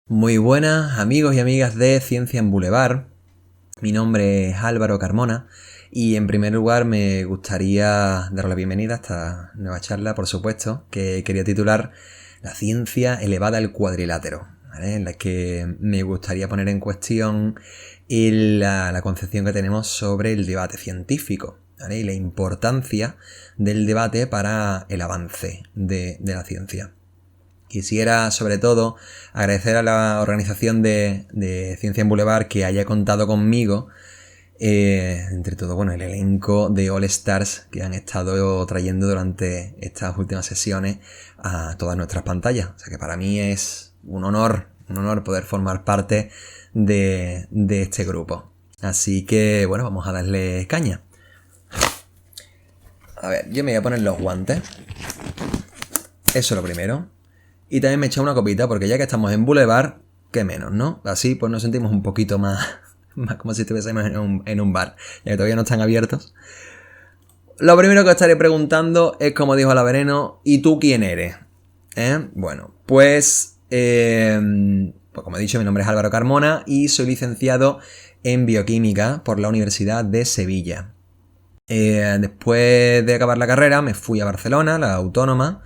Muy buenas amigos y amigas de Ciencia en Boulevard. Mi nombre es Álvaro Carmona y en primer lugar me gustaría daros la bienvenida a esta nueva charla, por supuesto, que quería titular La ciencia elevada al cuadrilátero, ¿vale? En la que me gustaría poner en cuestión la concepción que tenemos sobre el debate científico, ¿vale? Y la importancia del debate para el avance de la ciencia. Quisiera, sobre todo, agradecer a la organización de Ciencia en Boulevard que haya contado conmigo, entre todo, el elenco de All Stars que han estado trayendo durante estas últimas sesiones a todas nuestras pantallas. O sea que para mí es un honor poder formar parte de este grupo. Así que, vamos a darle caña. A ver, yo me voy a poner los guantes. Eso es lo primero. Y también me he echado una copita porque ya que estamos en Boulevard, qué menos, ¿no? Así pues nos sentimos un poquito más como si estuviésemos en un bar, ya que todavía no están abiertos. Lo primero que os estaré preguntando es, como dijo la Veneno, ¿y tú quién eres? Bueno, pues como he dicho, mi nombre es Álvaro Carmona y soy licenciado en Bioquímica por la Universidad de Sevilla. Después de acabar la carrera me fui a Barcelona, la Autónoma,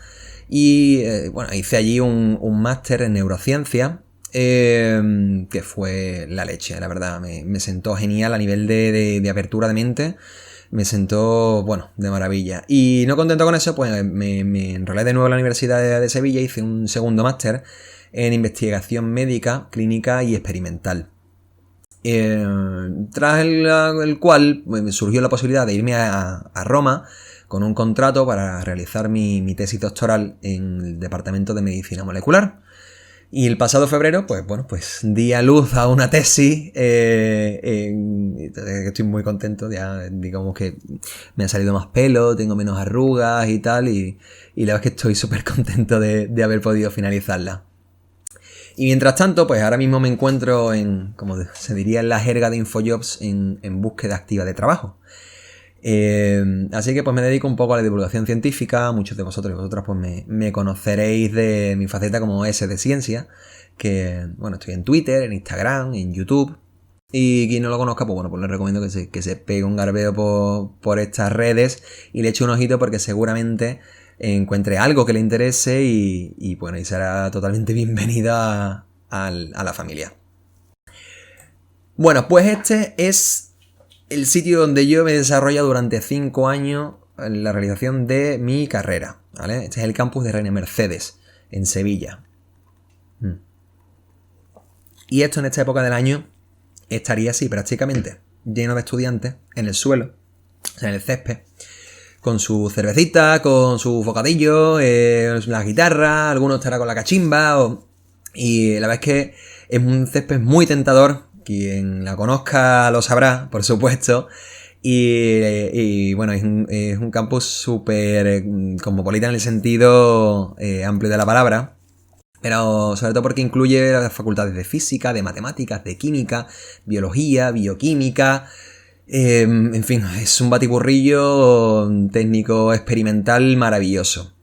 y hice allí un máster en neurociencia, que fue la leche, la verdad. Me sentó genial a nivel de apertura de mente. Me sentó, de maravilla. Y no contento con eso, pues me enrolé de nuevo en la Universidad de Sevilla y hice un segundo máster en investigación médica, clínica y experimental. Tras el cual me surgió la posibilidad de irme a Roma con un contrato para realizar mi tesis doctoral en el Departamento de Medicina Molecular. Y el pasado febrero, pues di a luz a una tesis. Estoy muy contento, ya digamos que me ha salido más pelo, tengo menos arrugas y tal, y la verdad es que estoy súper contento de haber podido finalizarla. Y mientras tanto, pues ahora mismo me encuentro como se diría en la jerga de Infojobs, en búsqueda activa de trabajo. Así que pues me dedico un poco a la divulgación científica. Muchos de vosotros y vosotras pues me conoceréis de mi faceta como S de Ciencia, que estoy en Twitter, en Instagram, en YouTube. Y quien no lo conozca, pues les recomiendo que se pegue un garbeo por estas redes y le eche un ojito, porque seguramente encuentre algo que le interese y será totalmente bienvenida a la familia. Bueno, pues este es el sitio donde yo me he desarrollado durante 5 años en la realización de mi carrera, ¿vale? Este es el campus de Reina Mercedes, en Sevilla. Y esto en esta época del año estaría así, prácticamente, lleno de estudiantes, en el suelo, o sea, en el césped, con su cervecita, con su bocadillo, la guitarra, alguno estará con la cachimba, y la verdad es que es un césped muy tentador. Quien la conozca lo sabrá, por supuesto. Y es un campus súper cosmopolita en el sentido amplio de la palabra. Pero sobre todo porque incluye las facultades de física, de matemáticas, de química, biología, bioquímica. En fin, es un batiburrillo técnico experimental maravilloso.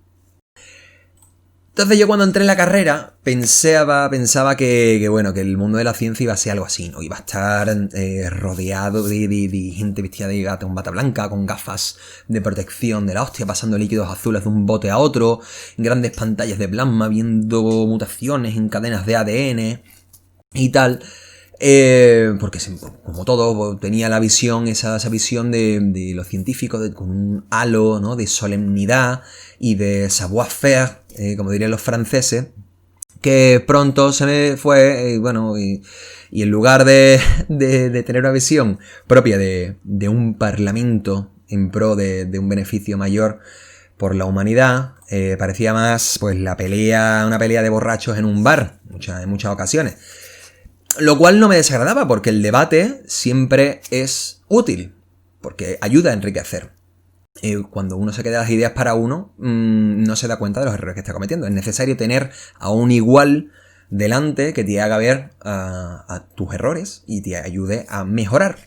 Entonces yo cuando entré en la carrera pensaba que el mundo de la ciencia iba a ser algo así, ¿no? Iba a estar rodeado de gente vestida de gata con bata blanca, con gafas de protección de la hostia, pasando líquidos azules de un bote a otro, en grandes pantallas de plasma, viendo mutaciones en cadenas de ADN y tal. Porque como todo tenía la visión, esa visión de los científicos con un halo, ¿no?, de solemnidad y de savoir-faire, como dirían los franceses, que pronto se me fue, y en lugar de tener una visión propia de un parlamento en pro de un beneficio mayor por la humanidad, parecía más pues una pelea de borrachos en un bar, en muchas ocasiones. Lo cual no me desagradaba, porque el debate siempre es útil, porque ayuda a enriquecer. Cuando uno se queda las ideas para uno, no se da cuenta de los errores que está cometiendo. Es necesario tener a un igual delante que te haga ver a tus errores y te ayude a mejorar.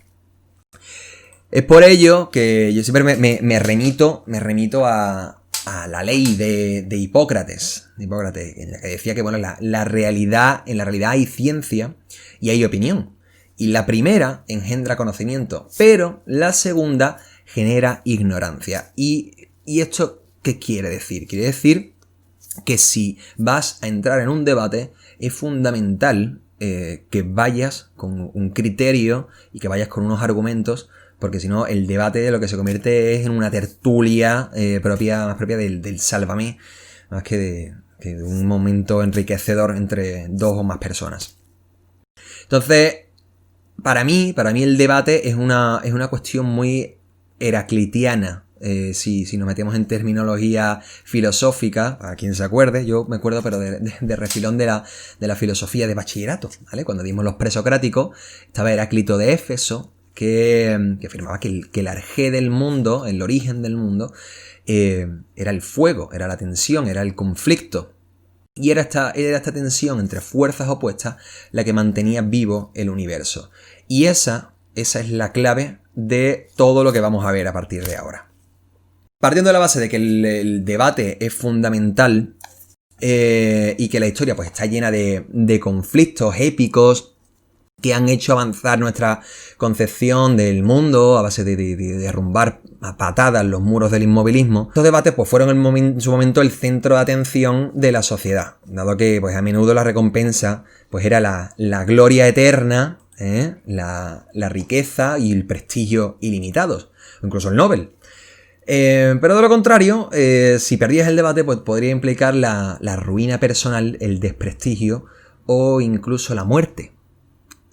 Es por ello que yo siempre me remito a la ley de Hipócrates, en la que decía que bueno, en la realidad hay ciencia y hay opinión. Y la primera engendra conocimiento, pero la segunda genera ignorancia. ¿Y esto qué quiere decir? Quiere decir que si vas a entrar en un debate, es fundamental que vayas con un criterio y que vayas con unos argumentos, porque si no, el debate lo que se convierte es en una tertulia más propia del Sálvame, más que de un momento enriquecedor entre dos o más personas. Entonces, para mí el debate es una cuestión muy heraclitiana. Si nos metemos en terminología filosófica, a quien se acuerde, yo me acuerdo pero de refilón de la filosofía de bachillerato, ¿vale? Cuando dimos los presocráticos, estaba Heráclito de Éfeso, que afirmaba que el arjé del mundo, el origen del mundo, era el fuego, era la tensión, era el conflicto. Y era esta tensión entre fuerzas opuestas la que mantenía vivo el universo. Y esa es la clave de todo lo que vamos a ver a partir de ahora. Partiendo de la base de que el debate es fundamental y que la historia pues está llena de conflictos épicos que han hecho avanzar nuestra concepción del mundo a base de derrumbar a patadas los muros del inmovilismo. Estos debates pues fueron en su momento el centro de atención de la sociedad, dado que pues a menudo la recompensa pues era la gloria eterna, la riqueza y el prestigio ilimitados, o incluso el Nobel. Pero de lo contrario, si perdías el debate pues podría implicar la ruina personal, el desprestigio o incluso la muerte.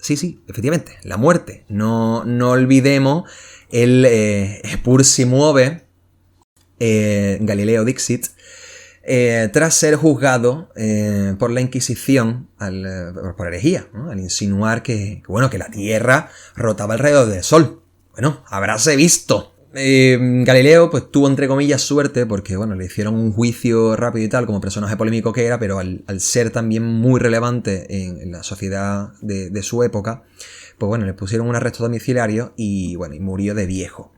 Sí, efectivamente, la muerte. No olvidemos el pur si muove, Galileo Dixit, tras ser juzgado por la Inquisición por herejía, ¿no? Al insinuar que la Tierra rotaba alrededor del Sol. Bueno, habráse visto. Galileo pues tuvo entre comillas suerte porque le hicieron un juicio rápido y tal como personaje polémico que era, pero al ser también muy relevante en la sociedad de su época, pues le pusieron un arresto domiciliario y murió de viejo.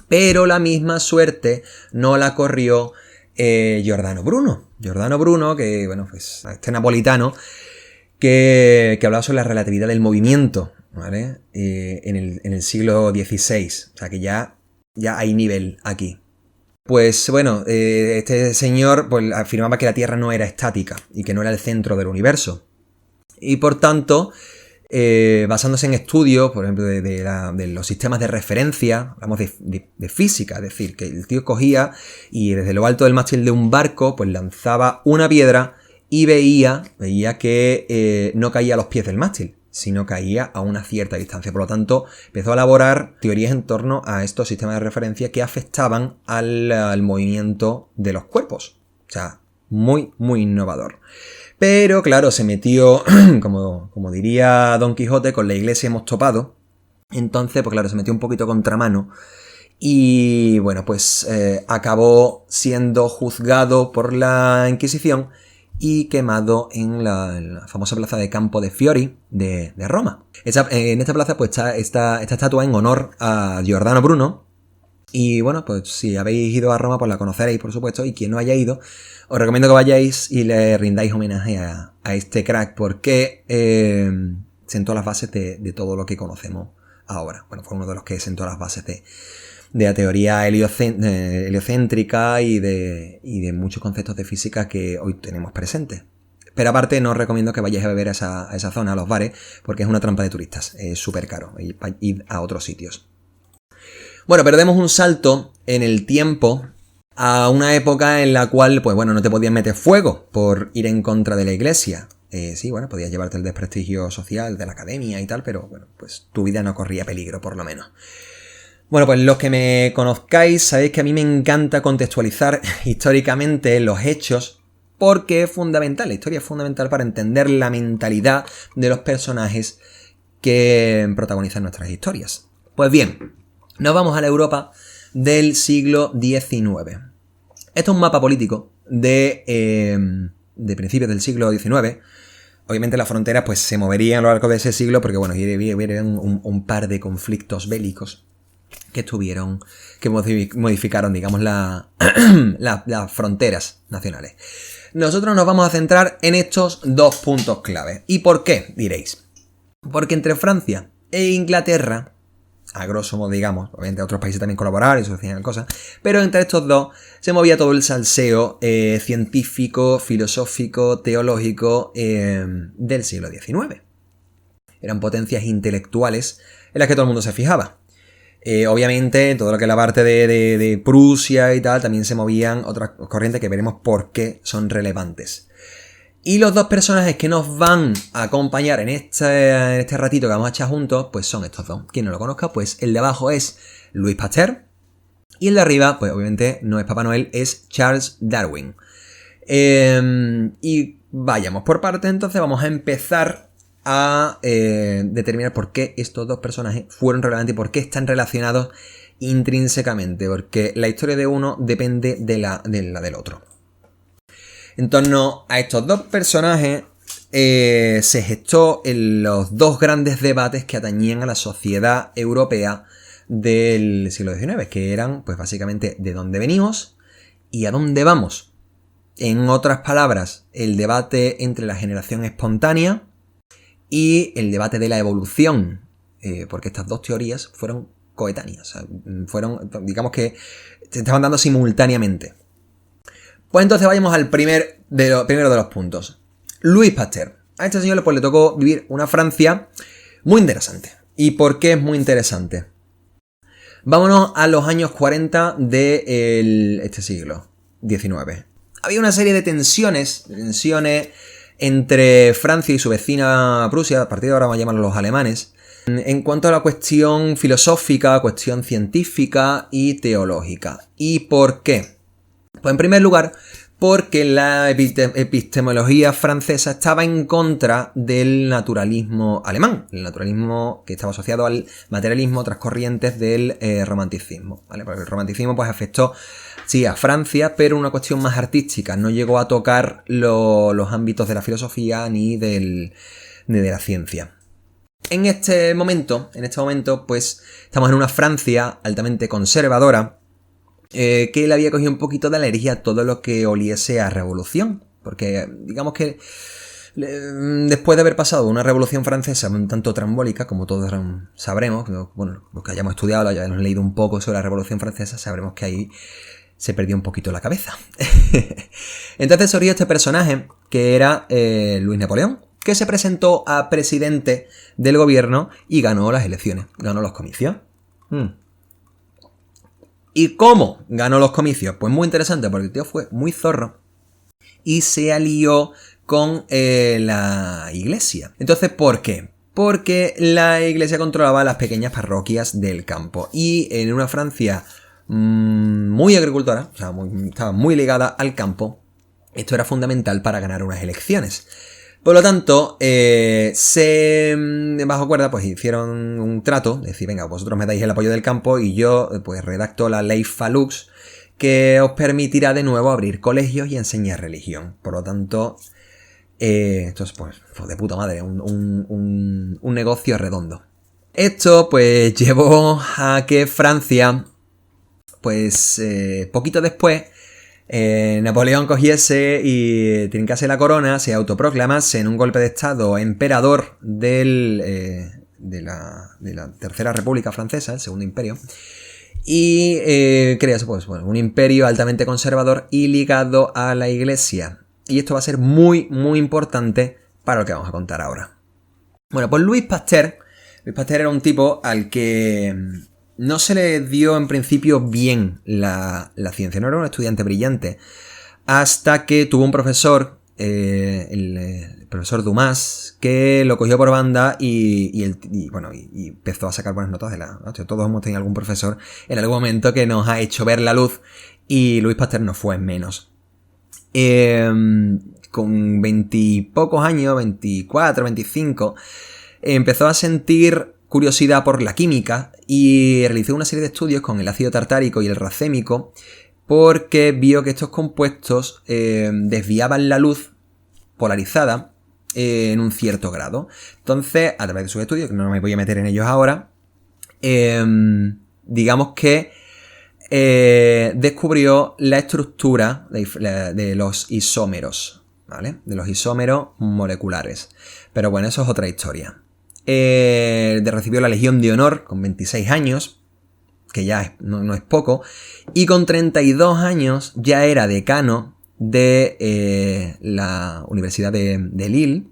Pero la misma suerte no la corrió Giordano Bruno. Giordano Bruno, que pues este napolitano que hablaba sobre la relatividad del movimiento, ¿vale? En el siglo XVI, o sea que ya hay nivel aquí. Pues este señor pues afirmaba que la Tierra no era estática y que no era el centro del universo. Y por tanto, basándose en estudios, por ejemplo, de los sistemas de referencia, hablamos de física, es decir, que el tío cogía y desde lo alto del mástil de un barco pues lanzaba una piedra y veía que no caía a los pies del mástil, sino caía a una cierta distancia. Por lo tanto, empezó a elaborar teorías en torno a estos sistemas de referencia que afectaban al movimiento de los cuerpos. O sea, muy, muy innovador. Pero, claro, se metió, como diría Don Quijote, con la iglesia hemos topado. Entonces, pues claro, se metió un poquito contramano. Y, pues acabó siendo juzgado por la Inquisición y quemado en la famosa plaza de Campo de Fiori de Roma. En esta plaza pues está esta estatua en honor a Giordano Bruno. Y pues si habéis ido a Roma pues la conoceréis, por supuesto, y quien no haya ido, os recomiendo que vayáis y le rindáis homenaje a este crack, porque sentó las bases de todo lo que conocemos ahora. Fue uno de los que sentó las bases de la teoría heliocéntrica y de muchos conceptos de física que hoy tenemos presentes. Pero aparte no os recomiendo que vayáis a beber a esa zona, a los bares, porque es una trampa de turistas, es súper caro, ir a otros sitios. Pero demos un salto en el tiempo a una época en la cual no te podías meter fuego por ir en contra de la iglesia. Podías llevarte el desprestigio social de la academia y tal, pero pues tu vida no corría peligro, por lo menos. Pues los que me conozcáis sabéis que a mí me encanta contextualizar históricamente los hechos porque es fundamental, la historia es fundamental para entender la mentalidad de los personajes que protagonizan nuestras historias. Pues bien, nos vamos a la Europa del siglo XIX. Esto es un mapa político de principios del siglo XIX. Obviamente las fronteras pues se moverían a lo largo de ese siglo porque hubiera un par de conflictos bélicos que modificaron, digamos, las fronteras nacionales. Nosotros nos vamos a centrar en estos dos puntos clave. ¿Y por qué? Diréis. Porque entre Francia e Inglaterra, a grosso modo, digamos, obviamente otros países también colaboraron y sucedían cosas, pero entre estos dos se movía todo el salseo científico, filosófico, teológico del siglo XIX. Eran potencias intelectuales en las que todo el mundo se fijaba. Obviamente, todo lo que es la parte de Prusia y tal, también se movían otras corrientes que veremos por qué son relevantes. Y los dos personajes que nos van a acompañar en este ratito que vamos a echar juntos, pues son estos dos. Quien no lo conozca, pues el de abajo es Louis Pasteur. Y el de arriba, pues obviamente no es Papá Noel, es Charles Darwin. Y vayamos por parte, entonces vamos a empezar a determinar por qué estos dos personajes fueron relevantes y por qué están relacionados intrínsecamente, porque la historia de uno depende de la del otro. En torno a estos dos personajes se gestó en los dos grandes debates que atañían a la sociedad europea del siglo XIX, que eran pues básicamente de dónde venimos y a dónde vamos. En otras palabras, el debate entre la generación espontánea y el debate de la evolución, porque estas dos teorías fueron coetáneas, o sea, fueron, digamos que se estaban dando simultáneamente. Pues entonces vayamos al primero de los puntos. Louis Pasteur. A este señor pues, le tocó vivir una Francia muy interesante. ¿Y por qué es muy interesante? Vámonos a los años 40 de este siglo XIX. Había una serie de tensiones entre Francia y su vecina Prusia, a partir de ahora vamos a llamarlos los alemanes, en cuanto a la cuestión filosófica, cuestión científica y teológica. ¿Y por qué? Pues en primer lugar, porque la epistemología francesa estaba en contra del naturalismo alemán, el naturalismo que estaba asociado al materialismo, otras corrientes del romanticismo, ¿vale? Porque el romanticismo pues afectó sí a Francia, pero una cuestión más artística, no llegó a tocar los ámbitos de la filosofía ni de la ciencia. En este momento, pues estamos en una Francia altamente conservadora, que le había cogido un poquito de alergia a todo lo que oliese a revolución. Porque digamos que después de haber pasado una revolución francesa un tanto trambólica, como todos sabremos, bueno, los que hayamos estudiado, hayamos leído un poco sobre la revolución francesa, sabremos que ahí se perdió un poquito la cabeza. Entonces surgió este personaje, que era Luis Napoleón, que se presentó a presidente del gobierno y ganó las elecciones, ganó los comicios. ¿Y cómo ganó los comicios? Pues muy interesante, porque el tío fue muy zorro y se alió con la iglesia. Entonces, ¿por qué? Porque la iglesia controlaba las pequeñas parroquias del campo. Y en una Francia muy agricultora, o sea, estaba muy ligada al campo, esto era fundamental para ganar unas elecciones. Por lo tanto, bajo cuerda, pues hicieron un trato, es decir, venga, vosotros me dais el apoyo del campo y yo, pues redacto la ley Falux, que os permitirá de nuevo abrir colegios y enseñar religión. Por lo tanto, esto es, pues, de puta madre, un negocio redondo. Esto, pues, llevó a que Francia, pues, poquito después, Napoleón cogiese y trincase la corona, se autoproclamase en un golpe de estado emperador de la Tercera República Francesa, el Segundo Imperio, y crease pues, bueno, un imperio altamente conservador y ligado a la iglesia. Y esto va a ser muy, muy importante para lo que vamos a contar ahora. Bueno, pues Louis Pasteur era un tipo al que no se le dio en principio bien la ciencia, no era un estudiante brillante, hasta que tuvo un profesor, el profesor Dumas, que lo cogió por banda y empezó a sacar buenas notas de la... Todos hemos tenido algún profesor en algún momento que nos ha hecho ver la luz, y Louis Pasteur no fue menos. Con 20 y pocos años, 24, 25, empezó a sentir curiosidad por la química y realizó una serie de estudios con el ácido tartárico y el racémico, porque vio que estos compuestos desviaban la luz polarizada en un cierto grado. Entonces, a través de sus estudios, que no me voy a meter en ellos ahora, digamos que descubrió la estructura de los isómeros, ¿vale? De los isómeros moleculares. Pero bueno, eso es otra historia. Recibió la Legión de Honor con 26 años, que ya no es poco, y con 32 años ya era decano de la Universidad de Lille,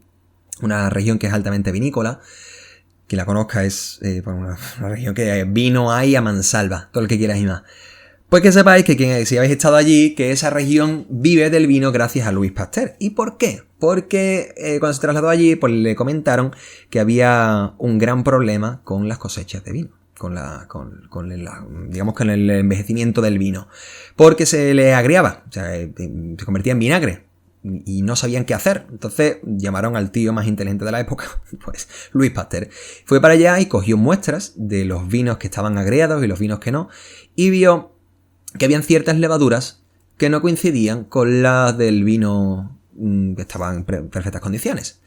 una región que es altamente vinícola. Quien la conozca es una región que vino hay a mansalva, todo el que quieras y más. Pues que sepáis que si habéis estado allí, que esa región vive del vino gracias a Louis Pasteur. ¿Y por qué? Porque cuando se trasladó allí, pues le comentaron que había un gran problema con las cosechas de vino, con el envejecimiento del vino, porque se le agriaba, o sea, se convertía en vinagre. Y no sabían qué hacer. Entonces llamaron al tío más inteligente de la época, pues Louis Pasteur. Fue para allá y cogió muestras de los vinos que estaban agriados y los vinos que no, y vio que habían ciertas levaduras que no coincidían con las del vino que estaban en perfectas condiciones.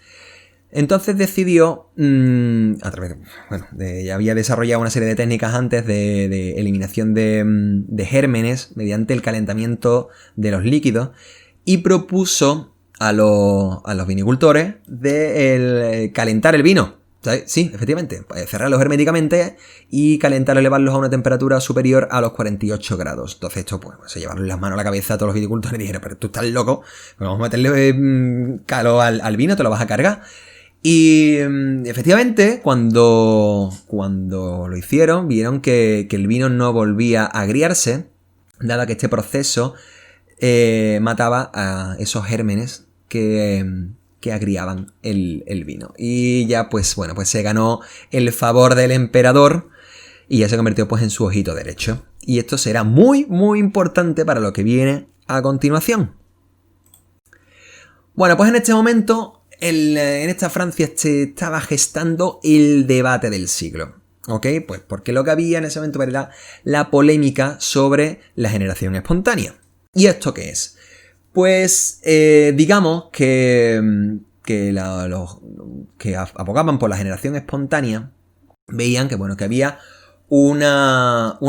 Entonces decidió, ya había desarrollado una serie de técnicas antes de eliminación de gérmenes mediante el calentamiento de los líquidos, y propuso a los vinicultores de calentar el vino. ¿Sabes? Sí, efectivamente, cerrarlos herméticamente y calentarlos, elevarlos a una temperatura superior a los 48 grados. Entonces esto, pues, se llevaron las manos a la cabeza a todos los viticultores y dijeron, pero tú estás loco, pues vamos a meterle calor al vino, te lo vas a cargar. Y efectivamente, cuando lo hicieron, vieron que el vino no volvía a agriarse, dado que este proceso mataba a esos gérmenes que agriaban el vino. Y ya pues se ganó el favor del emperador y ya se convirtió pues en su ojito derecho. Y esto será muy muy importante para lo que viene a continuación. Bueno, pues en este momento en esta Francia se estaba gestando el debate del siglo. ¿Ok? Pues porque lo que había en ese momento era la polémica sobre la generación espontánea. ¿Y esto qué es? Pues digamos que los que abogaban por la generación espontánea veían que había una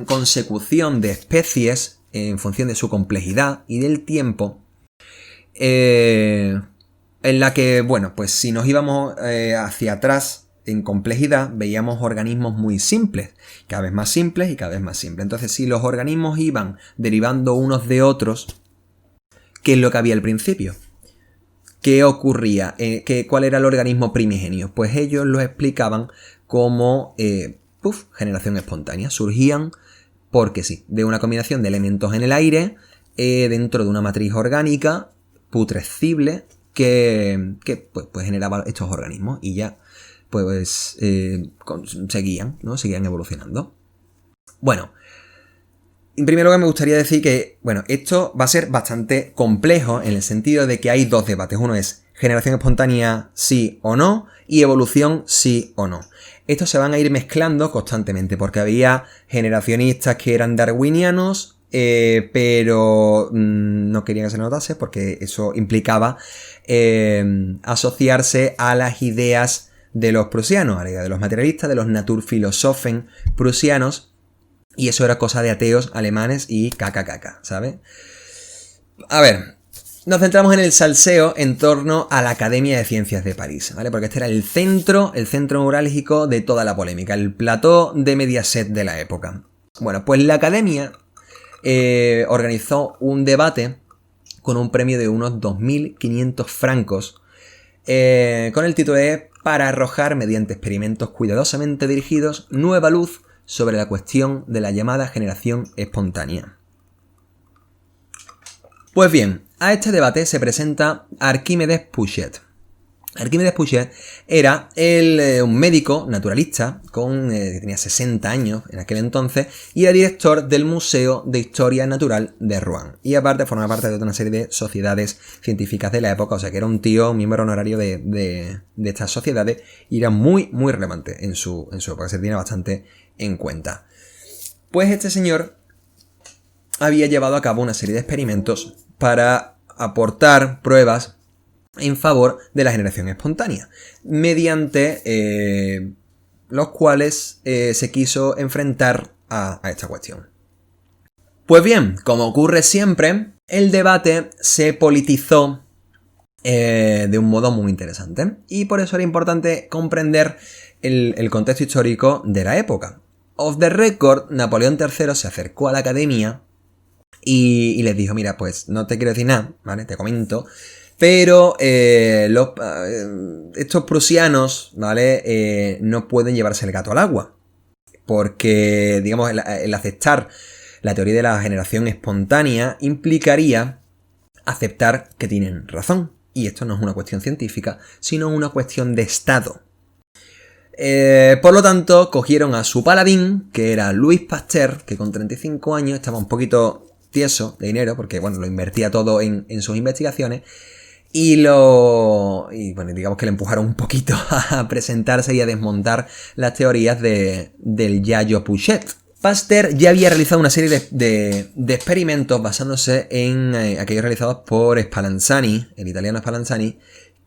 consecución de especies en función de su complejidad y del tiempo, en la que, pues si nos íbamos hacia atrás en complejidad, veíamos organismos muy simples, cada vez más simples y cada vez más simples. Entonces, si los organismos iban derivando unos de otros, ¿qué es lo que había al principio? ¿Qué ocurría? ¿Cuál era el organismo primigenio? Pues ellos lo explicaban como generación espontánea. Surgían, porque sí, de una combinación de elementos en el aire, dentro de una matriz orgánica putrescible que generaba estos organismos y ya seguían evolucionando. Bueno, en primer lugar me gustaría decir que, esto va a ser bastante complejo en el sentido de que hay dos debates. Uno es generación espontánea sí o no y evolución sí o no. Estos se van a ir mezclando constantemente porque había generacionistas que eran darwinianos, pero no querían que se notase porque eso implicaba asociarse a las ideas de los prusianos, a la idea de los materialistas, de los Naturphilosophen prusianos, y eso era cosa de ateos alemanes y caca, ¿sabes? A ver, nos centramos en el salseo en torno a la Academia de Ciencias de París, ¿vale? Porque este era el centro neurálgico de toda la polémica, el plató de Mediaset de la época. Bueno, pues la Academia organizó un debate con un premio de unos 2.500 francos, con el título de para arrojar mediante experimentos cuidadosamente dirigidos nueva luz sobre la cuestión de la llamada generación espontánea. Pues bien, a este debate se presenta Archimedes Pouchet. Archimedes Pouchet era un médico naturalista que tenía 60 años en aquel entonces y era director del Museo de Historia Natural de Rouen. Y aparte formaba parte de una serie de sociedades científicas de la época, o sea que era un miembro honorario de estas sociedades y era muy, muy relevante en su época, se tiene bastante en cuenta. Pues este señor había llevado a cabo una serie de experimentos para aportar pruebas en favor de la generación espontánea, mediante los cuales se quiso enfrentar a esta cuestión. Pues bien, como ocurre siempre, el debate se politizó de un modo muy interesante. Y por eso era importante comprender el contexto histórico de la época. Off the record, Napoleón III se acercó a la academia y les dijo, mira, pues no te quiero decir nada, ¿vale? Te comento. Pero estos prusianos, ¿vale? No pueden llevarse el gato al agua. Porque, digamos, el aceptar la teoría de la generación espontánea implicaría aceptar que tienen razón. Y esto no es una cuestión científica, sino una cuestión de Estado. Por lo tanto, cogieron a su paladín, que era Louis Pasteur, que con 35 años estaba un poquito tieso de dinero, porque bueno, lo invertía todo en sus investigaciones, y bueno, digamos que le empujaron un poquito a presentarse y a desmontar las teorías del Yayo Pouchet. Pasteur ya había realizado una serie de experimentos basándose en aquellos realizados por Spallanzani, el italiano Spallanzani,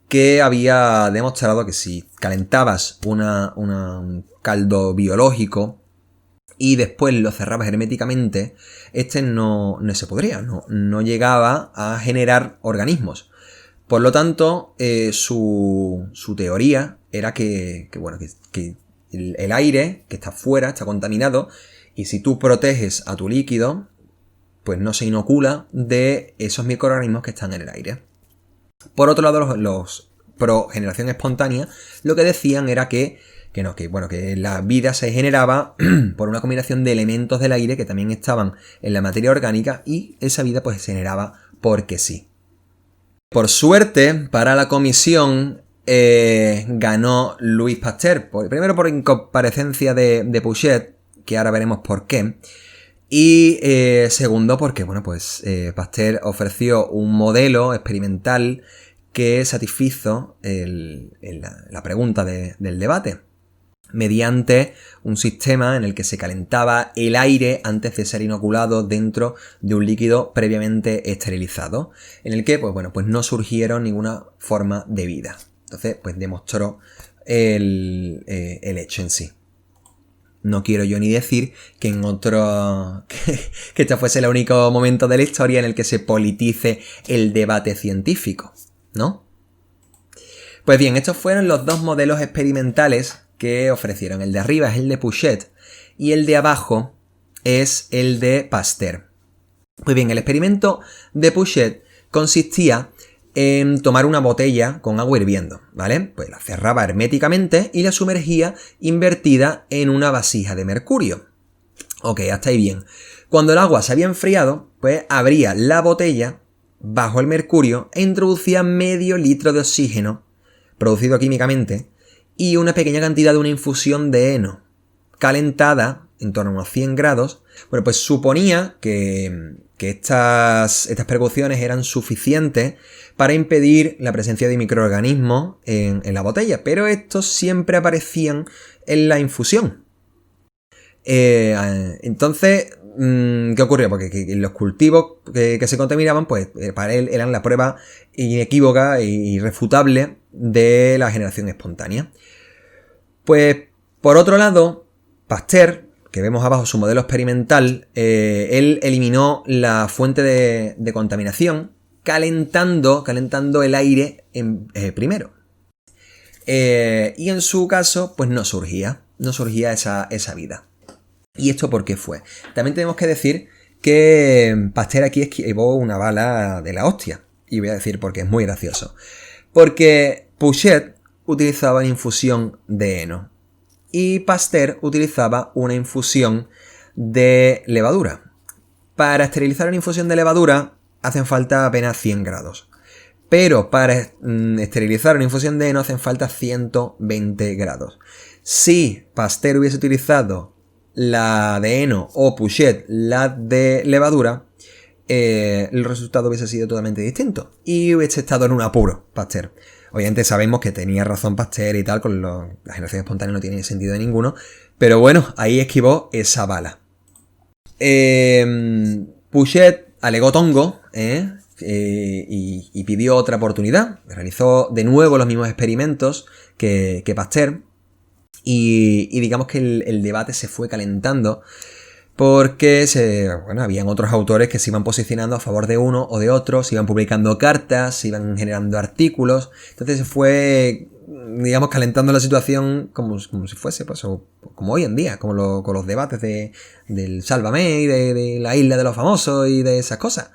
que había demostrado que si calentabas un caldo biológico y después lo cerrabas herméticamente, este no se podría, no llegaba a generar organismos. Por lo tanto, su teoría era que el aire que está fuera está contaminado y si tú proteges a tu líquido, pues no se inocula de esos microorganismos que están en el aire. Por otro lado, los pro generación espontánea lo que decían era que la vida se generaba por una combinación de elementos del aire que también estaban en la materia orgánica y esa vida pues se generaba porque sí. Por suerte, para la comisión ganó Louis Pasteur, primero por incomparecencia de Pouchet, que ahora veremos por qué, y segundo porque Pasteur ofreció un modelo experimental que satisfizo la pregunta del debate, mediante un sistema en el que se calentaba el aire antes de ser inoculado dentro de un líquido previamente esterilizado, en el que pues no surgieron ninguna forma de vida. Entonces, pues demostró el hecho en sí. No quiero yo ni decir que que este fuese el único momento de la historia en el que se politice el debate científico, ¿no? Pues bien, estos fueron los dos modelos experimentales que ofrecieron. El de arriba es el de Pouchet y el de abajo es el de Pasteur. Pues bien, el experimento de Pouchet consistía en tomar una botella con agua hirviendo, ¿vale? Pues la cerraba herméticamente y la sumergía invertida en una vasija de mercurio. Ok, hasta ahí bien. Cuando el agua se había enfriado, pues abría la botella bajo el mercurio e introducía medio litro de oxígeno, producido químicamente, y una pequeña cantidad de una infusión de heno, calentada en torno a unos 100 grados. Bueno, pues suponía que estas precauciones eran suficientes para impedir la presencia de microorganismos en la botella, pero estos siempre aparecían en la infusión. Entonces, ¿qué ocurrió? Porque los cultivos que se contaminaban, pues para él eran la prueba inequívoca e irrefutable de la generación espontánea. Pues, por otro lado, Pasteur, que vemos abajo su modelo experimental, él eliminó la fuente de contaminación calentando el aire primero. Y en su caso, pues no surgía esa vida. ¿Y esto por qué fue? También tenemos que decir que Pasteur aquí esquivó una bala de la hostia. Y voy a decir por qué, es muy gracioso. Porque Pouchet utilizaba una infusión de heno y Pasteur utilizaba una infusión de levadura. Para esterilizar una infusión de levadura hacen falta apenas 100 grados. Pero para esterilizar una infusión de heno hacen falta 120 grados. Si Pasteur hubiese utilizado la de heno o Pouchet la de levadura, el resultado hubiese sido totalmente distinto y hubiese estado en un apuro Pasteur. Obviamente sabemos que tenía razón Pasteur y tal, con la generación espontánea no tiene sentido de ninguno, pero bueno, ahí esquivó esa bala. Pouchet alegó tongo y pidió otra oportunidad. Realizó de nuevo los mismos experimentos que Pasteur y digamos que el debate se fue calentando porque habían otros autores que se iban posicionando a favor de uno o de otro, se iban publicando cartas, se iban generando artículos. Entonces fue, digamos, calentando la situación como si fuese, pues, como hoy en día, como con los debates del Sálvame y de la isla de los famosos y de esas cosas.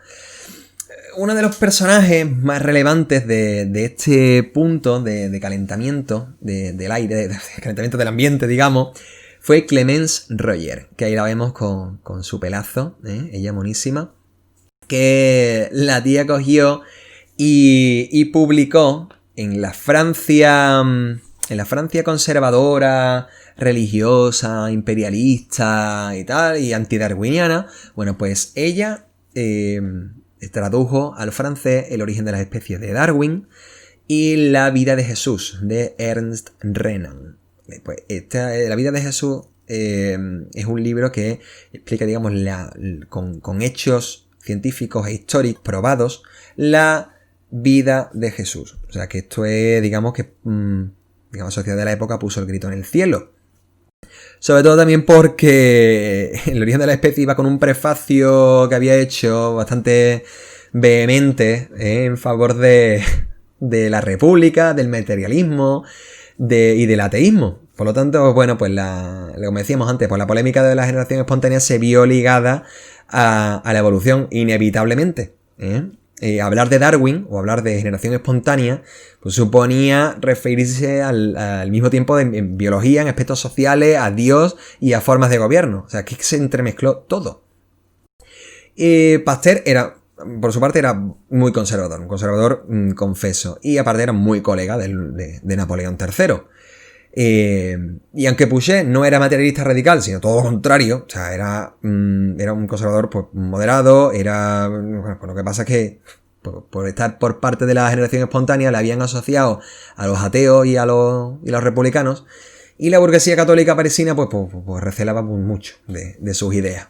Uno de los personajes más relevantes de este punto de calentamiento del aire, de calentamiento del ambiente, digamos, fue Clemence Royer, que ahí la vemos con su pelazo, ella monísima, que la tía cogió y publicó en la Francia conservadora, religiosa, imperialista y tal, y antidarwiniana. Bueno, pues ella tradujo al francés El origen de las especies de Darwin y La vida de Jesús de Ernst Renan. Pues La vida de Jesús es un libro que explica, digamos, con hechos científicos e históricos probados la vida de Jesús. O sea que esto es, digamos, que la sociedad de la época puso el grito en el cielo. Sobre todo también porque El origen de la especie iba con un prefacio que había hecho bastante vehemente en favor de la república, del materialismo y del ateísmo. Por lo tanto, bueno, pues como decíamos antes, pues la polémica de la generación espontánea se vio ligada a la evolución inevitablemente. Hablar de Darwin o hablar de generación espontánea pues suponía referirse al mismo tiempo en biología, en aspectos sociales, a Dios y a formas de gobierno. O sea, que se entremezcló todo. Pasteur por su parte era muy conservador, un conservador confeso, y aparte era muy colega de Napoleón III. Y aunque Pouchet no era materialista radical, sino todo lo contrario, o sea, era un conservador pues, moderado, bueno, pues lo que pasa es que por estar por parte de la generación espontánea le habían asociado a los ateos y a los republicanos, y la burguesía católica parisina pues recelaba mucho de sus ideas.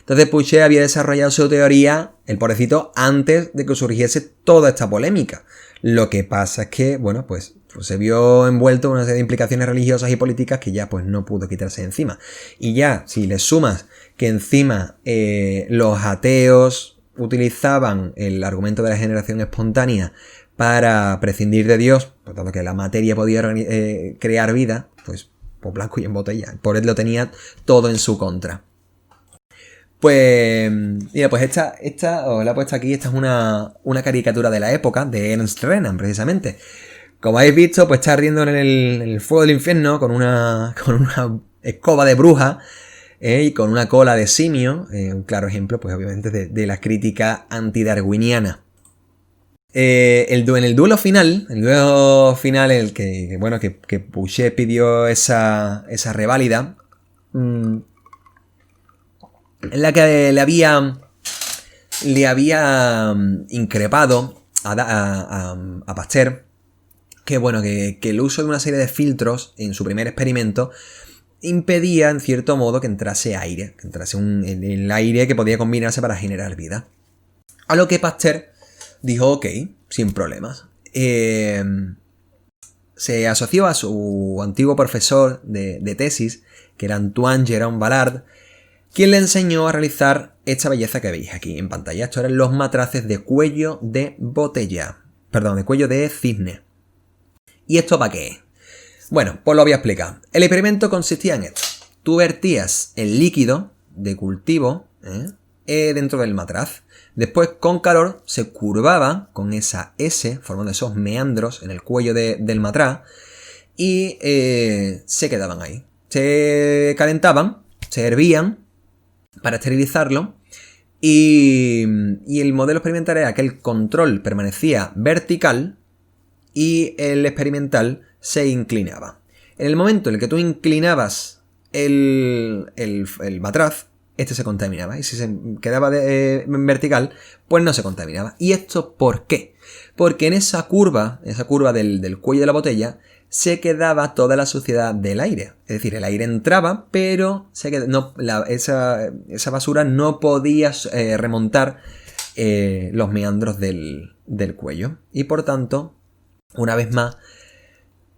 Entonces Pouchet había desarrollado su teoría, el pobrecito, antes de que surgiese toda esta polémica. Lo que pasa es que, bueno, pues se vio envuelto en una serie de implicaciones religiosas y políticas que ya pues no pudo quitarse de encima. Y ya, si le sumas que encima los ateos utilizaban el argumento de la generación espontánea para prescindir de Dios, por tanto que la materia podía crear vida, pues por blanco y en botella. Por él lo tenía todo en su contra. Pues, mira, pues esta os la he puesto aquí, esta es una caricatura de la época, de Ernst Renan, precisamente. Como habéis visto, pues está ardiendo en el fuego del infierno con una escoba de bruja y con una cola de simio, un claro ejemplo, pues obviamente, de la crítica antidarwiniana. En el duelo final, el que Pouchet pidió esa reválida, en la que le había increpado a Pasteur que el uso de una serie de filtros en su primer experimento impedía, en cierto modo, que entrase aire, el aire que podía combinarse para generar vida. A lo que Pasteur dijo, ok, sin problemas. Se asoció a su antiguo profesor de tesis, que era Antoine Jérôme Ballard, quien le enseñó a realizar esta belleza que veis aquí en pantalla. Estos eran los matraces de cuello de botella. Perdón, de cuello de cisne. ¿Y esto para qué es? Bueno, pues lo voy a explicar. El experimento consistía en esto. Tú vertías el líquido de cultivo dentro del matraz. Después, con calor, se curvaba con esa S, formando esos meandros en el cuello del matraz, y se quedaban ahí. Se calentaban, se hervían para esterilizarlo, y el modelo experimental era que el control permanecía vertical y el experimental se inclinaba. En el momento en el que tú inclinabas el matraz, este se contaminaba, y si se quedaba en vertical, pues no se contaminaba. ¿Y esto por qué? Porque en esa curva del cuello de la botella, se quedaba toda la suciedad del aire. Es decir, el aire entraba, pero esa basura no podía remontar los meandros del cuello. Y por tanto, una vez más,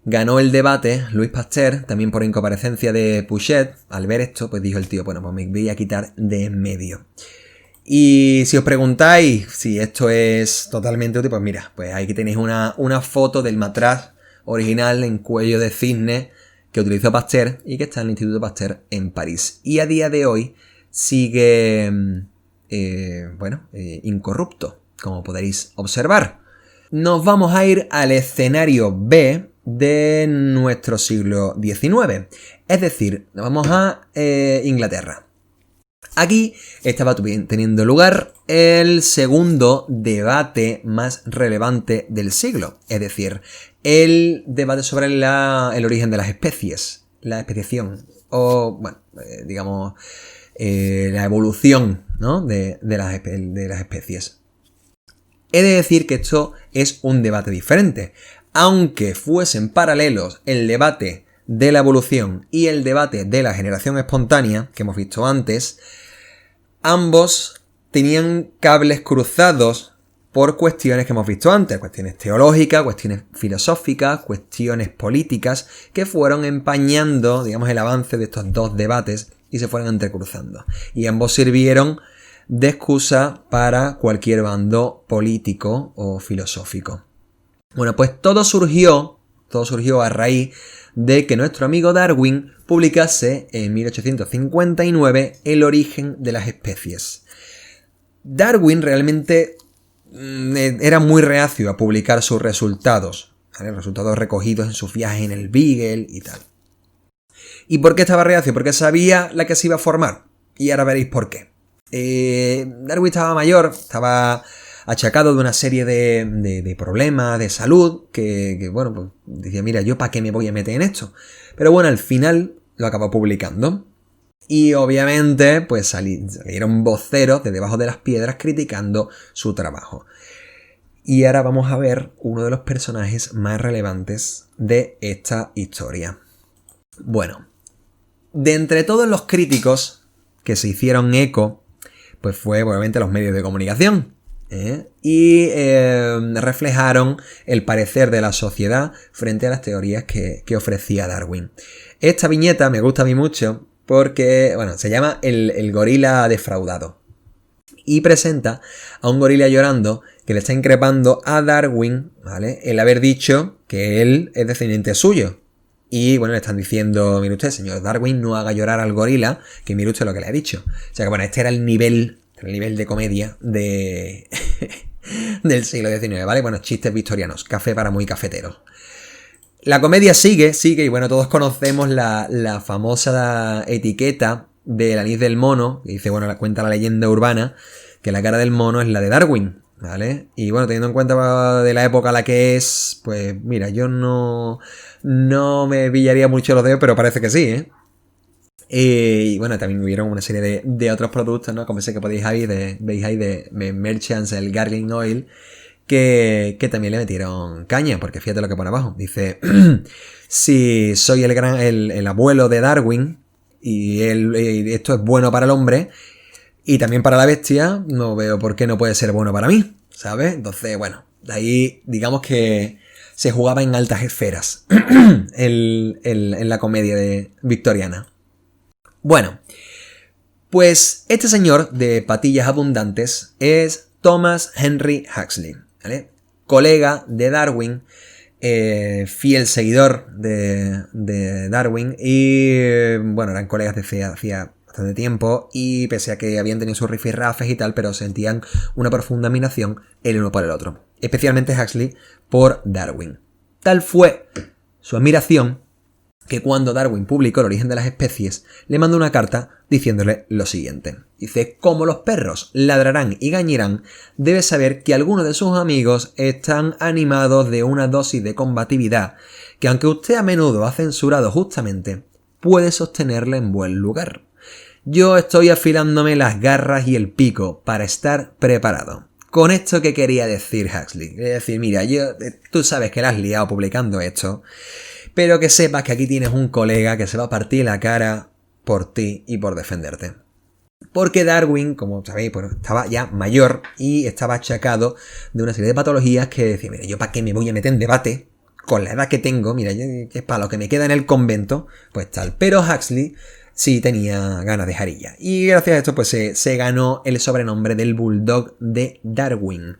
Ganó el debate Louis Pasteur, también por incomparecencia de Pouchet. Al ver esto, pues dijo el tío, bueno, pues me voy a quitar de en medio. Y si os preguntáis si esto es totalmente útil, pues mira, pues aquí tenéis una foto del matraz original en cuello de cisne que utilizó Pasteur y que está en el Instituto Pasteur en París. Y a día de hoy sigue, incorrupto, como podéis observar. Nos vamos a ir al escenario B de nuestro siglo XIX. Es decir, nos vamos a Inglaterra. Aquí estaba teniendo lugar el segundo debate más relevante del siglo, es decir, el debate sobre el origen de las especies, la especiación, o, bueno, digamos, la evolución, ¿no? de las especies. He de decir que esto es un debate diferente. Aunque fuesen paralelos el debate de la evolución y el debate de la generación espontánea, que hemos visto antes, ambos tenían cables cruzados por cuestiones que hemos visto antes, cuestiones teológicas, cuestiones filosóficas, cuestiones políticas, que fueron empañando, digamos, el avance de estos dos debates y se fueron entrecruzando. Y ambos sirvieron de excusa para cualquier bando político o filosófico. Bueno, pues todo surgió a raíz de que nuestro amigo Darwin publicase en 1859 El origen de las especies. Darwin realmente era muy reacio a publicar sus resultados, ¿vale? Resultados recogidos en sus viajes en el Beagle y tal. ¿Y por qué estaba reacio? Porque sabía la que se iba a formar. Y ahora veréis por qué. Darwin estaba mayor, estaba achacado de una serie de problemas de salud que bueno, pues decía, mira, ¿yo para qué me voy a meter en esto? Pero bueno, al final lo acabó publicando. Y obviamente, pues salieron voceros de debajo de las piedras criticando su trabajo. Y ahora vamos a ver uno de los personajes más relevantes de esta historia. Bueno, de entre todos los críticos que se hicieron eco, pues fue obviamente los medios de comunicación. Y reflejaron el parecer de la sociedad frente a las teorías que ofrecía Darwin. Esta viñeta me gusta a mí mucho porque, bueno, se llama el gorila defraudado y presenta a un gorila llorando que le está increpando a Darwin, ¿vale?, el haber dicho que él es descendiente suyo. Y bueno, le están diciendo, mire usted, señor Darwin, no haga llorar al gorila, que mire usted lo que le ha dicho. O sea que bueno, este era el nivel de comedia del siglo XIX, ¿vale? Bueno, chistes victorianos, café para muy cafeteros. La comedia sigue, y bueno, todos conocemos la famosa etiqueta del anís del mono, que dice, bueno, cuenta la leyenda urbana, que la cara del mono es la de Darwin, ¿vale? Y bueno, teniendo en cuenta de la época a la que es, pues mira, yo no me pillaría mucho los dedos, pero parece que sí, ¿eh? Y bueno, también hubieron una serie de otros productos, ¿no? Como ese que veis ahí de Merchants, el Gargling Oil, que también le metieron caña, porque fíjate lo que pone abajo. Dice, si soy el abuelo de Darwin y esto es bueno para el hombre y también para la bestia, no veo por qué no puede ser bueno para mí, ¿sabes? Entonces, bueno, de ahí digamos que se jugaba en altas esferas en la comedia victoriana. Bueno, pues este señor de patillas abundantes es Thomas Henry Huxley, ¿vale? Colega de Darwin, fiel seguidor de Darwin y bueno, eran colegas desde hacía bastante tiempo y pese a que habían tenido sus rifirrafes y tal, pero sentían una profunda admiración el uno por el otro, especialmente Huxley por Darwin. Tal fue su admiración que cuando Darwin publicó El origen de las especies, le mandó una carta diciéndole lo siguiente. Dice, como los perros ladrarán y gañirán, debe saber que algunos de sus amigos están animados de una dosis de combatividad que aunque usted a menudo ha censurado justamente, puede sostenerla en buen lugar. Yo estoy afilándome las garras y el pico para estar preparado. Con esto, ¿qué quería decir Huxley? Quería decir, mira, tú sabes que la has liado publicando esto, pero que sepas que aquí tienes un colega que se va a partir la cara por ti y por defenderte. Porque Darwin, como sabéis, pues estaba ya mayor y estaba achacado de una serie de patologías que decía, mira, yo para qué me voy a meter en debate con la edad que tengo, mira, que es para lo que me queda en el convento, pues tal. Pero Huxley sí tenía ganas de jarilla. Y gracias a esto, pues se ganó el sobrenombre del Bulldog de Darwin.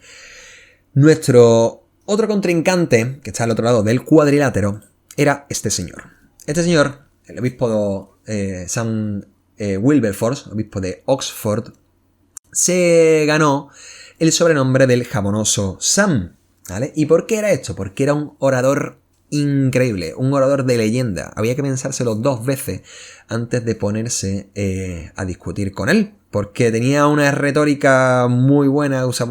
Nuestro otro contrincante, que está al otro lado del cuadrilátero, era este señor. Este señor, el obispo Sam Wilberforce, obispo de Oxford, se ganó el sobrenombre del jabonoso Sam, ¿vale? ¿Y por qué era esto? Porque era un orador increíble, un orador de leyenda. Había que pensárselo 2 veces antes de ponerse a discutir con él, porque tenía una retórica muy buena, usaba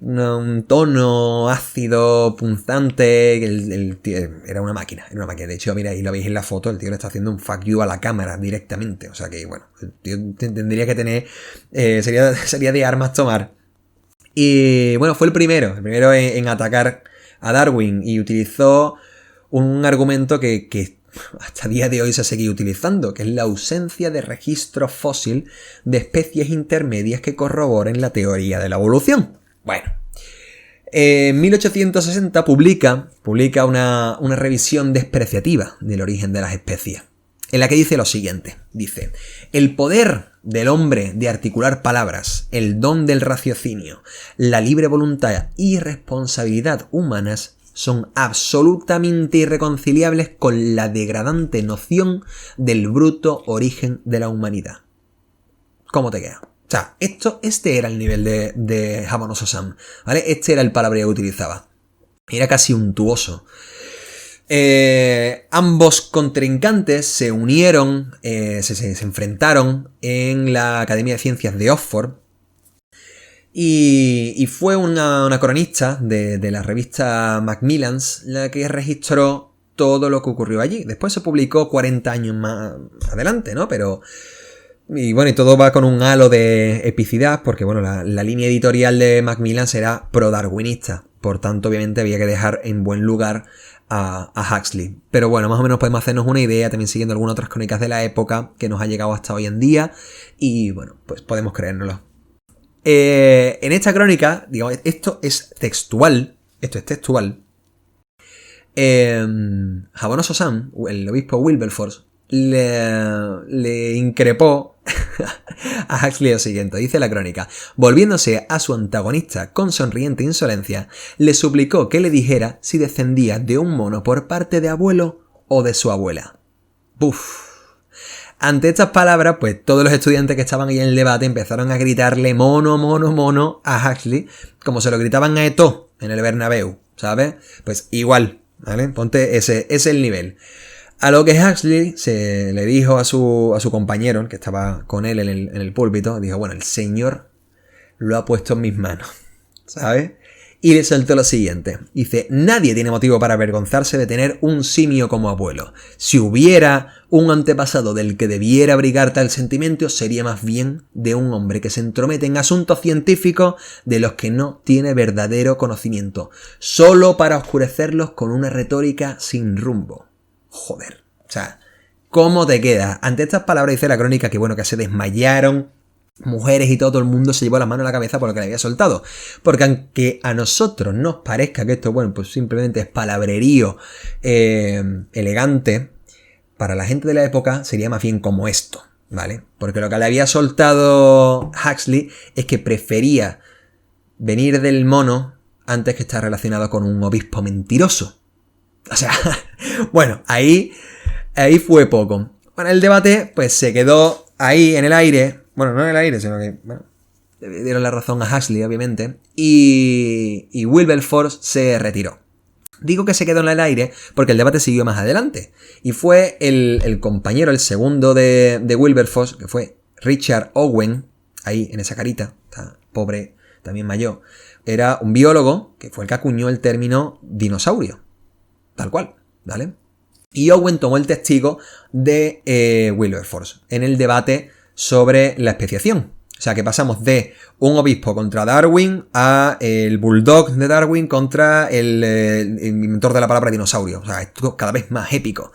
un tono ácido, punzante, el tío era una máquina. De hecho, mira, ahí lo veis en la foto, el tío le está haciendo un fuck you a la cámara directamente. O sea que, bueno, el tío tendría que tener, sería de armas tomar. Y bueno, fue el primero en atacar a Darwin y utilizó un argumento que hasta el día de hoy se sigue utilizando, que es la ausencia de registro fósil de especies intermedias que corroboren la teoría de la evolución. Bueno, en 1860 publica una revisión despreciativa del origen de las especies, en la que dice lo siguiente, dice: el poder del hombre de articular palabras, el don del raciocinio, la libre voluntad y responsabilidad humanas son absolutamente irreconciliables con la degradante noción del bruto origen de la humanidad. ¿Cómo te queda? O sea, este era el nivel de jabonoso Sam, ¿vale? Este era el palabreo que utilizaba. Era casi untuoso. Ambos contrincantes se unieron, se enfrentaron en la Academia de Ciencias de Oxford. Y fue una cronista de la revista Macmillans la que registró todo lo que ocurrió allí. Después se publicó 40 años más adelante, ¿no? Y bueno, y todo va con un halo de epicidad, porque bueno, la línea editorial de Macmillan era pro-darwinista. Por tanto, obviamente había que dejar en buen lugar a Huxley. Pero bueno, más o menos podemos hacernos una idea, también siguiendo algunas otras crónicas de la época que nos ha llegado hasta hoy en día. Y bueno, pues podemos creérnoslo. En esta crónica, digamos, esto es textual. Jabonoso Sam, el obispo Wilberforce, le increpó a Huxley lo siguiente. Dice la crónica: volviéndose a su antagonista con sonriente insolencia, le suplicó que le dijera si descendía de un mono por parte de abuelo o de su abuela. Buf. Ante estas palabras, pues todos los estudiantes que estaban ahí en el debate empezaron a gritarle mono, mono, mono a Huxley, como se lo gritaban a Eto'o en el Bernabéu, ¿sabes? Pues igual, ¿vale? Ponte ese es el nivel. A lo que Huxley se le dijo a su compañero, que estaba con él en el púlpito, dijo: bueno, el Señor lo ha puesto en mis manos, ¿sabes? Y le soltó lo siguiente. Dice: nadie tiene motivo para avergonzarse de tener un simio como abuelo. Si hubiera un antepasado del que debiera abrigar tal sentimiento, sería más bien de un hombre que se entromete en asuntos científicos de los que no tiene verdadero conocimiento, solo para oscurecerlos con una retórica sin rumbo. Joder, o sea, ¿cómo te queda? Ante estas palabras dice la crónica que bueno, que se desmayaron mujeres y todo el mundo se llevó la mano a la cabeza por lo que le había soltado. Porque aunque a nosotros nos parezca que esto, bueno, pues simplemente es palabrerío elegante, para la gente de la época sería más bien como esto, ¿vale? Porque lo que le había soltado Huxley es que prefería venir del mono antes que estar relacionado con un obispo mentiroso. O sea, bueno, ahí fue poco. Bueno, el debate pues se quedó ahí en el aire. Bueno, no en el aire, sino que bueno, le dieron la razón a Huxley, obviamente. Y Wilberforce se retiró. Digo que se quedó en el aire porque el debate siguió más adelante. Y fue el compañero, el segundo de Wilberforce, que fue Richard Owen, ahí en esa carita, está pobre, también mayor. Era un biólogo que fue el que acuñó el término dinosaurio. Tal cual, ¿vale? Y Owen tomó el testigo de Wilberforce en el debate sobre la especiación. O sea que pasamos de un obispo contra Darwin a el bulldog de Darwin contra el inventor de la palabra dinosaurio. O sea, esto cada vez más épico.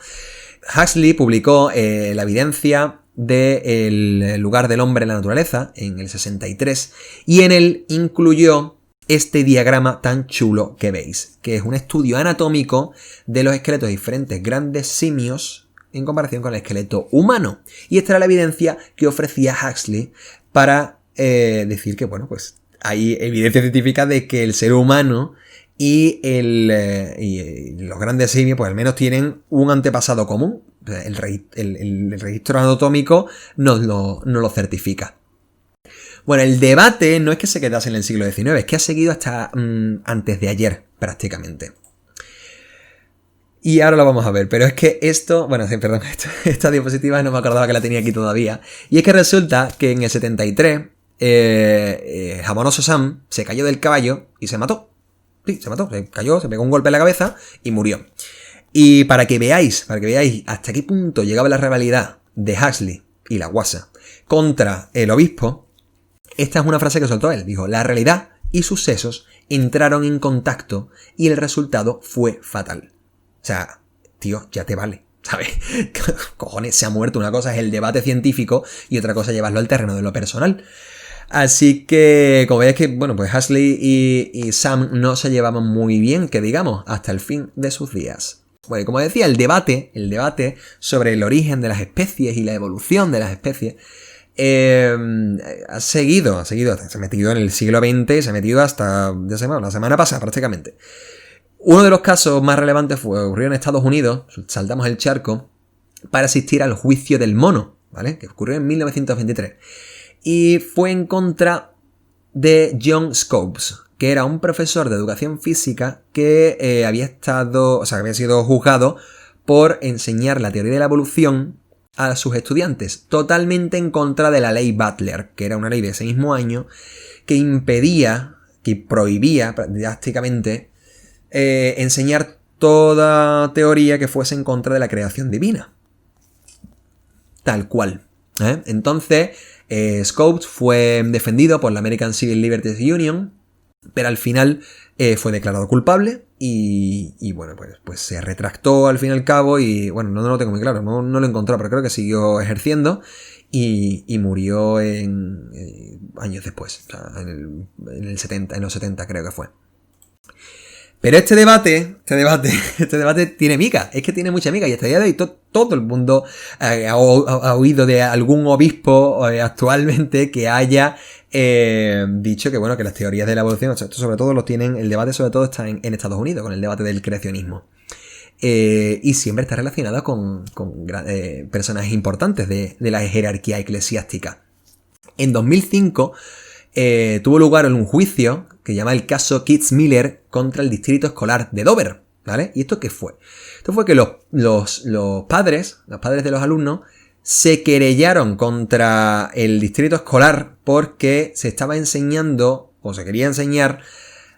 Huxley publicó la evidencia del lugar del hombre en la naturaleza en el 63 y en él incluyó este diagrama tan chulo que veis, que es un estudio anatómico de los esqueletos de diferentes grandes simios en comparación con el esqueleto humano. Y esta era la evidencia que ofrecía Huxley para decir que, bueno, pues hay evidencia científica de que el ser humano y los grandes simios, pues al menos tienen un antepasado común. El registro anatómico nos lo certifica. Bueno, el debate no es que se quedase en el siglo XIX, es que ha seguido hasta antes de ayer, prácticamente. Y ahora lo vamos a ver, pero es que esto... Bueno, perdón, esta diapositiva no me acordaba que la tenía aquí todavía. Y es que resulta que en el 73, Jamonoso Sam se cayó del caballo y se mató. Sí, se mató, se cayó, se pegó un golpe en la cabeza y murió. Y para que veáis hasta qué punto llegaba la rivalidad de Huxley y la guasa contra el obispo, esta es una frase que soltó él. Dijo, la realidad y sus sesos entraron en contacto y el resultado fue fatal. O sea, tío, ya te vale, ¿sabes? Cojones, se ha muerto. Una cosa es el debate científico y otra cosa es llevarlo al terreno de lo personal. Así que, como veis que, bueno, pues Huxley y Sam no se llevaban muy bien, que digamos, hasta el fin de sus días. Bueno, y como decía, el debate sobre el origen de las especies y la evolución de las especies ha seguido, se ha metido en el siglo XX, se ha metido hasta, ya se la semana pasada prácticamente. Uno de los casos más relevantes ocurrió en Estados Unidos, saltamos el charco, para asistir al juicio del mono, ¿vale? Que ocurrió en 1923. Y fue en contra de John Scopes, que era un profesor de educación física que había sido juzgado por enseñar la teoría de la evolución a sus estudiantes, totalmente en contra de la ley Butler, que era una ley de ese mismo año que prohibía prácticamente enseñar toda teoría que fuese en contra de la creación divina. Tal cual. Entonces, Scopes fue defendido por la American Civil Liberties Union, pero al final fue declarado culpable y bueno, pues se retractó al fin y al cabo y bueno, no lo tengo muy claro, no lo encontró, pero creo que siguió ejerciendo y murió años después, o sea, en los 70 creo que fue. Pero este debate tiene miga, es que tiene mucha miga y hasta el día de hoy todo el mundo ha oído de algún obispo actualmente que haya dicho que bueno, que las teorías de la evolución, esto sobre todo el debate sobre todo está en Estados Unidos, con el debate del creacionismo. Y siempre está relacionado con personajes importantes de la jerarquía eclesiástica. En 2005 tuvo lugar un juicio que se llama el caso Kitzmiller contra el distrito escolar de Dover, ¿vale? ¿Y esto qué fue? Esto fue que los padres de los alumnos se querellaron contra el distrito escolar porque se estaba enseñando, o se quería enseñar,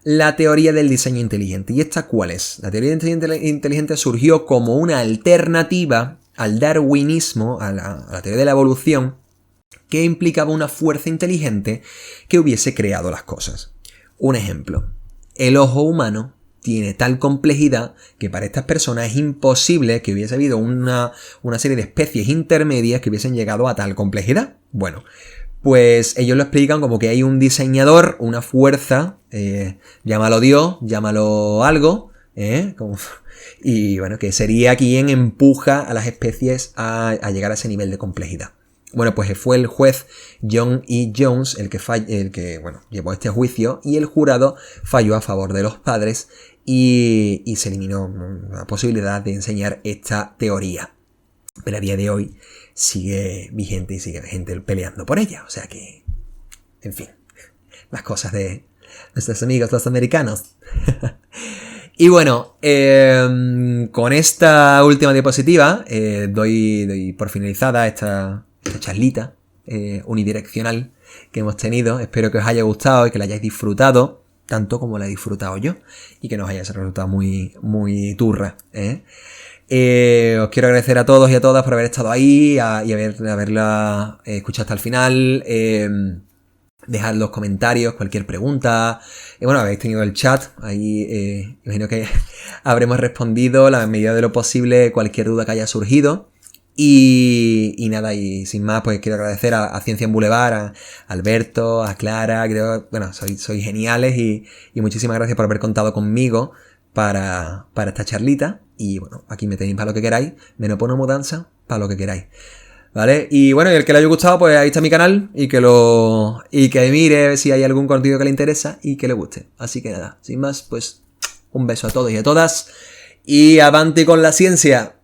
la teoría del diseño inteligente. ¿Y esta cuál es? La teoría del diseño inteligente surgió como una alternativa al darwinismo, a la teoría de la evolución, que implicaba una fuerza inteligente que hubiese creado las cosas. Un ejemplo, el ojo humano tiene tal complejidad que para estas personas es imposible que hubiese habido una serie de especies intermedias que hubiesen llegado a tal complejidad. Bueno, pues ellos lo explican como que hay un diseñador, una fuerza, llámalo Dios, llámalo algo, y bueno, que sería quien empuja a las especies a llegar a ese nivel de complejidad. Bueno, pues fue el juez John E. Jones el que llevó este juicio y el jurado falló a favor de los padres y se eliminó la posibilidad de enseñar esta teoría. Pero a día de hoy sigue vigente y sigue gente peleando por ella. O sea que, en fin, las cosas de nuestros amigos los americanos. Y bueno, con esta última diapositiva doy por finalizada esta charlita unidireccional que hemos tenido. Espero que os haya gustado y que la hayáis disfrutado tanto como la he disfrutado yo y que nos haya resultado muy, muy turra. Os quiero agradecer a todos y a todas por haber estado ahí y haberla escuchado hasta el final. Dejad los comentarios, cualquier pregunta. Bueno, habéis tenido el chat. Ahí imagino que habremos respondido a la medida de lo posible cualquier duda que haya surgido. Y nada, y sin más, pues quiero agradecer a Ciencia en Boulevard, a Alberto, a Clara, creo, bueno, sois geniales y muchísimas gracias por haber contado conmigo para esta charlita. Y bueno, aquí me tenéis para lo que queráis, Menopono Mudanza, para lo que queráis. ¿Vale? Y bueno, y el que le haya gustado, pues ahí está mi canal y que mire si hay algún contenido que le interesa y que le guste. Así que nada, sin más, pues un beso a todos y a todas y avante con la ciencia.